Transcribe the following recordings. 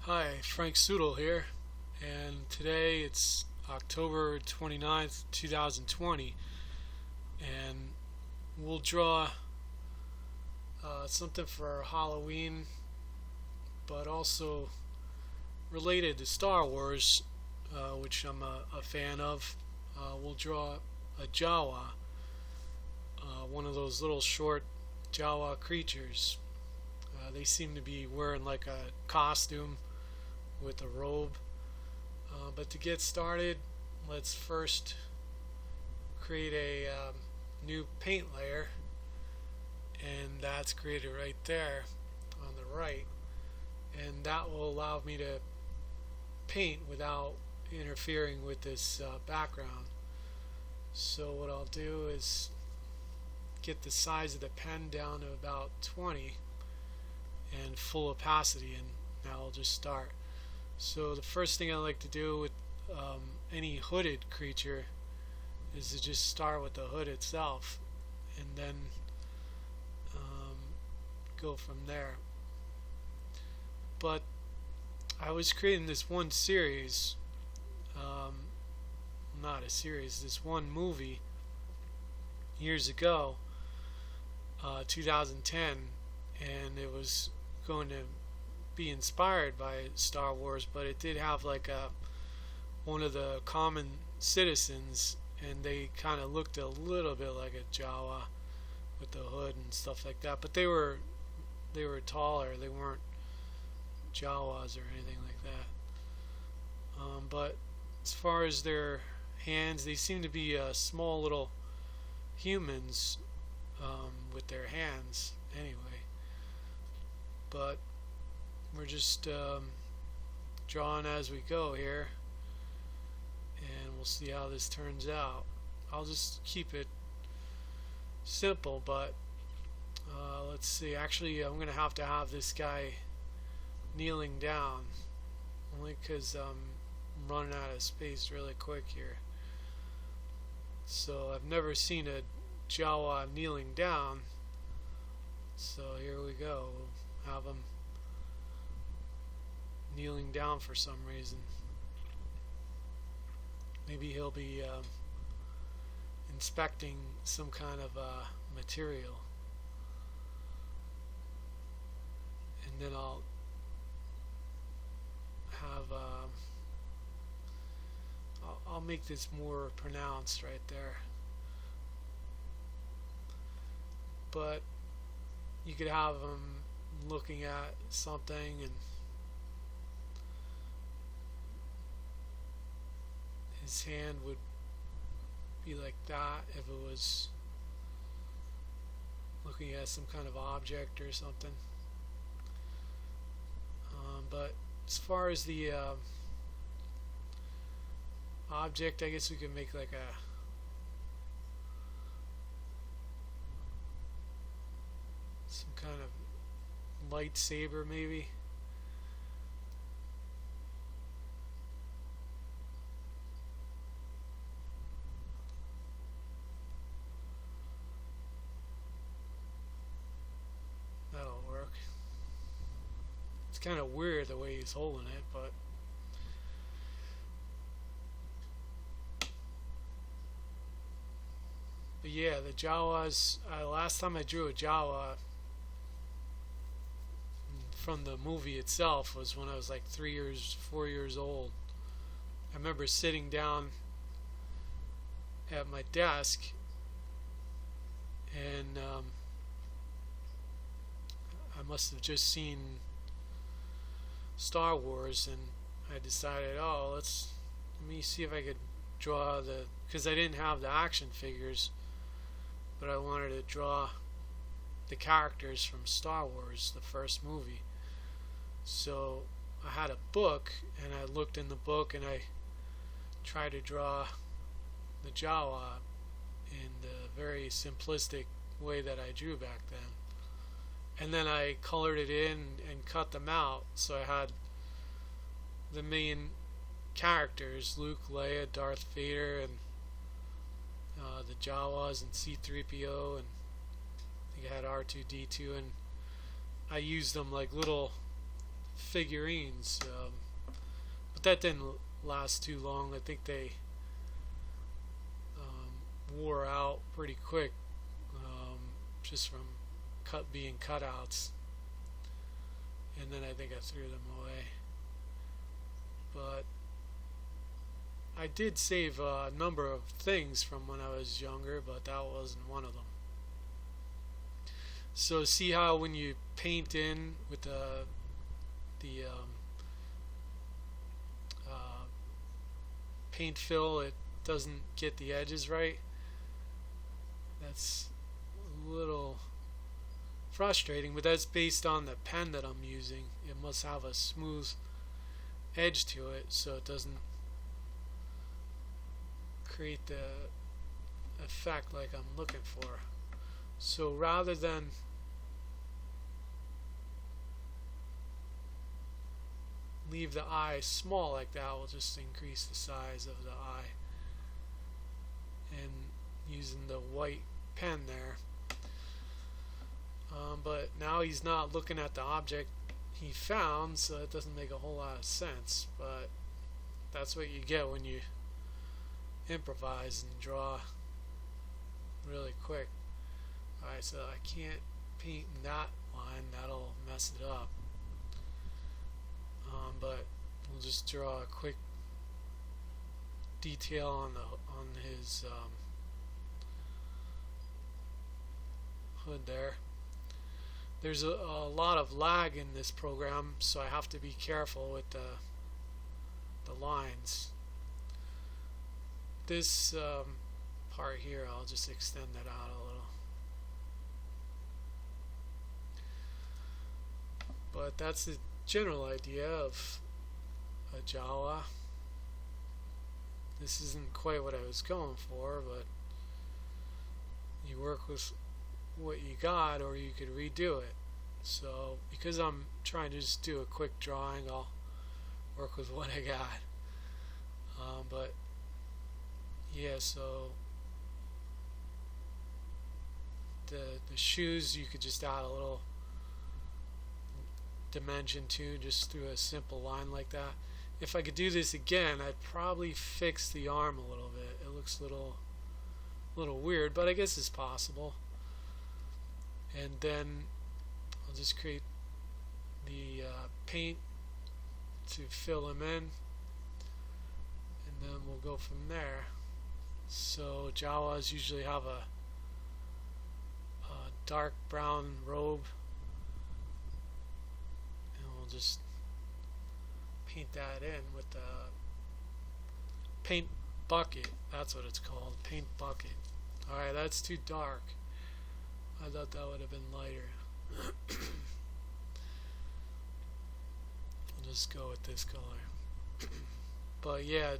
Hi, Frank Sudol here, and today it's October 29th, 2020, and we'll draw something for Halloween, but also related to Star Wars, which I'm a fan of. We'll draw a Jawa, one of those little short Jawa creatures. They seem to be wearing like a costume with a robe. But to get started, let's first create a new paint layer, and that's created right there on the right, and that will allow me to paint without interfering with this background. So what I'll do is get the size of the pen down to about 20 and full opacity, and now I'll just start. So the first thing I like to do with any hooded creature is to just start with the hood itself and then go from there. But I was creating this one series, not a series, this one movie years ago, 2010, and it was going to be inspired by Star Wars, but it did have like one of the common citizens, and they kind of looked a little bit like a Jawa with the hood and stuff like that. But they were taller. They weren't Jawas or anything like that. But as far as their hands, they seem to be small little humans with their hands anyway. But we're just drawing as we go here, and we'll see how this turns out. I'll just keep it simple, but let's see. Actually, I'm going to have this guy kneeling down, only because I'm running out of space really quick here. So I've never seen a Jawa kneeling down, so here we go. We'll have him kneeling down for some reason. Maybe he'll be inspecting some kind of material, and then I'll have I'll make this more pronounced right there. But you could have him looking at something, and his hand would be like that if it was looking at some kind of object or something. But as far as the object, I guess we could make like some kind of lightsaber maybe. That'll work. It's kind of weird the way he's holding it, but yeah, the Jawas. Last time I drew a Jawa from the movie itself was when I was like 4 years old. I remember sitting down at my desk, and I must have just seen Star Wars, and I decided, let me see if I could draw because I didn't have the action figures, but I wanted to draw the characters from Star Wars, the first movie. So I had a book, and I looked in the book, and I tried to draw the Jawa in the very simplistic way that I drew back then. And then I colored it in and cut them out, so I had the main characters, Luke, Leia, Darth Vader, and the Jawas, and C-3PO, and I think I had R2-D2, and I used them like little figurines, but that didn't last too long. I think they wore out pretty quick, just from being cutouts, and then I think I threw them away. But I did save a number of things from when I was younger, but that wasn't one of them. So see how when you paint in with the paint fill, it doesn't get the edges right? That's a little frustrating, but that's based on the pen that I'm using. It must have a smooth edge to it so it doesn't create the effect like I'm looking for. So rather than leave the eye small like that, we'll just increase the size of the eye, and using the white pen there. But now he's not looking at the object he found, so it doesn't make a whole lot of sense. But that's what you get when you improvise and draw really quick. Alright, so I can't paint in that line, that'll mess it up. But we'll just draw a quick detail on his hood there. There's a lot of lag in this program, so I have to be careful with the lines. This part here, I'll just extend that out a little. But that's the general idea of a Jawa. This isn't quite what I was going for, but you work with what you got, or you could redo it. So because I'm trying to just do a quick drawing, I'll work with what I got. But yeah, so the shoes you could just add a little dimension to, just through a simple line like that. If I could do this again, I'd probably fix the arm a little bit. It looks a little weird, but I guess it's possible. And then I'll just create the paint to fill him in, and then we'll go from there. So Jawas usually have a dark brown robe, and we'll just paint that in with the paint bucket. That's what it's called, paint bucket. Alright, that's too dark. I thought that would have been lighter. I'll just go with this color. But yeah,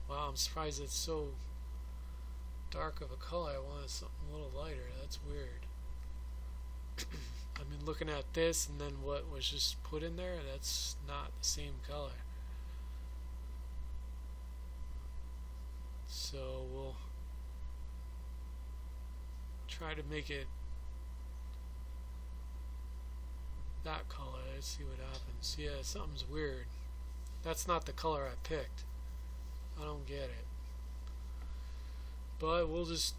wow, I'm surprised it's so dark of a color. I wanted something a little lighter. That's weird. I've been looking at this, and then what was just put in there, that's not the same color. So we'll try to make it that color. Let's see what happens. Yeah, something's weird. That's not the color I picked. I don't get it. But we'll just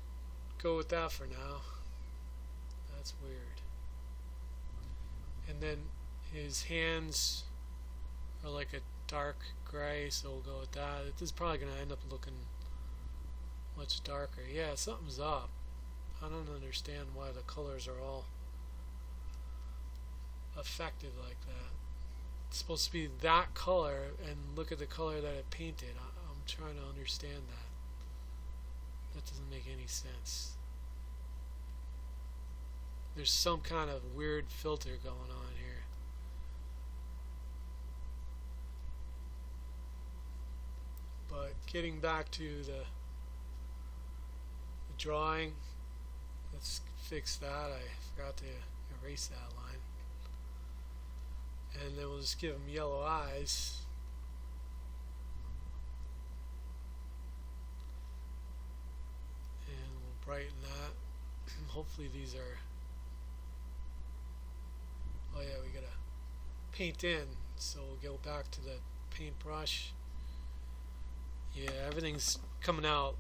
go with that for now. That's weird. And then his hands are like a dark gray, so we'll go with that. This is probably going to end up looking much darker. Yeah, something's up. I don't understand why the colors are all affected like that. It's supposed to be that color, and look at the color that it painted. I'm trying to understand that. That doesn't make any sense. There's some kind of weird filter going on here. But getting back to the drawing, let's fix that. I forgot to erase that line. And then we'll just give him yellow eyes. And we'll brighten that. Hopefully these are... Oh yeah, we gotta paint in. So we'll go back to the paintbrush. Yeah, everything's coming out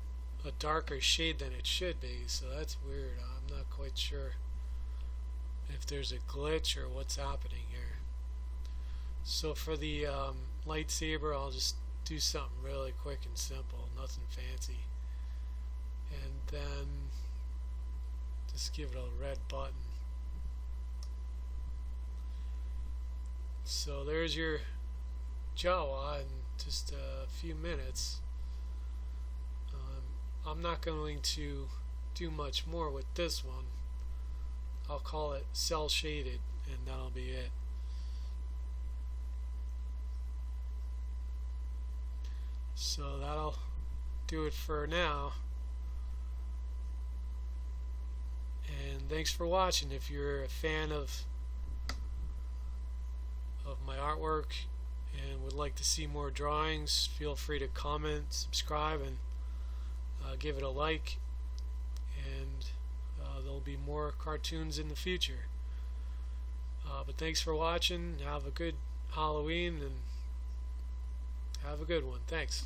a darker shade than it should be, so that's weird. I'm not quite sure if there's a glitch or what's happening here. So for the lightsaber, I'll just do something really quick and simple, nothing fancy. And then just give it a red button. So there's your Jawa in just a few minutes. I'm not going to do much more with this one. I'll call it cell shaded, and that'll be it. So that'll do it for now. And thanks for watching. If you're a fan of my artwork and would like to see more drawings, feel free to comment, subscribe, and give it a like. And there'll be more cartoons in the future. But thanks for watching. Have a good Halloween and have a good one. Thanks.